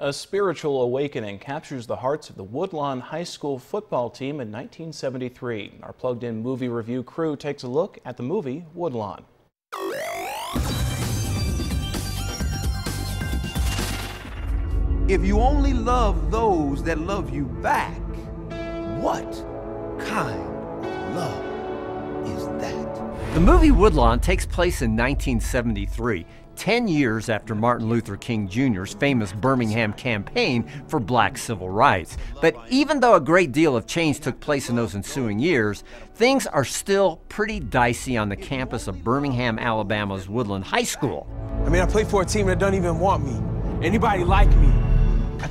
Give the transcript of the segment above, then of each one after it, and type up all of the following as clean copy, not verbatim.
A spiritual awakening captures the hearts of the Woodlawn High School football team in 1973. Our plugged-in movie review crew takes a look at the movie Woodlawn. If you only love those that love you back, what kind of love is that? The movie Woodlawn takes place in 1973, 10 years after Martin Luther King Jr.'s famous Birmingham campaign for black civil rights. But even though a great deal of change took place in those ensuing years, things are still pretty dicey on the campus of Birmingham, Alabama's Woodland High School. I play for a team that doesn't even want me. Anybody like me?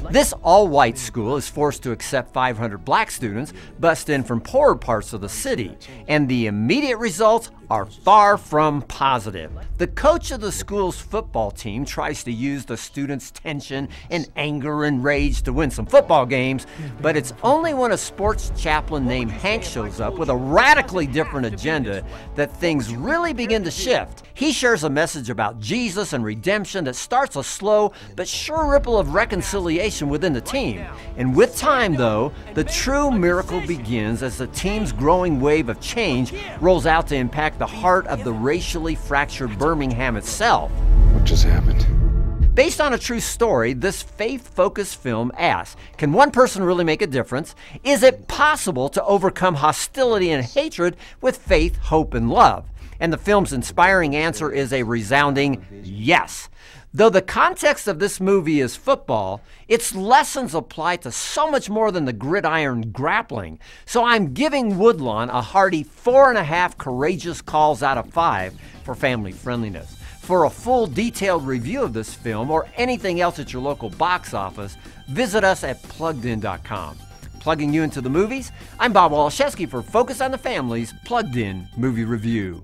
This all-white school is forced to accept 500 black students bussed in from poorer parts of the city, and the immediate results are far from positive. The coach of the school's football team tries to use the students' tension and anger and rage to win some football games, but it's only when a sports chaplain named Hank shows up with a radically different agenda that things really begin to shift. He shares a message about Jesus and redemption that starts a slow but sure ripple of reconciliation within the team. And with time, though, the true miracle begins as the team's growing wave of change rolls out to impact the heart of the racially fractured Birmingham itself. What just happened? Based on a true story, this faith-focused film asks, can one person really make a difference? Is it possible to overcome hostility and hatred with faith, hope, and love? And the film's inspiring answer is a resounding yes. Though the context of this movie is football, its lessons apply to so much more than the gridiron grappling. So I'm giving Woodlawn a hearty 4.5 courageous calls out of 5 for family friendliness. For a full detailed review of this film or anything else at your local box office, visit us at pluggedin.com. Plugging you into the movies, I'm Bob Waliszewski for Focus on the Family's Plugged In Movie Review.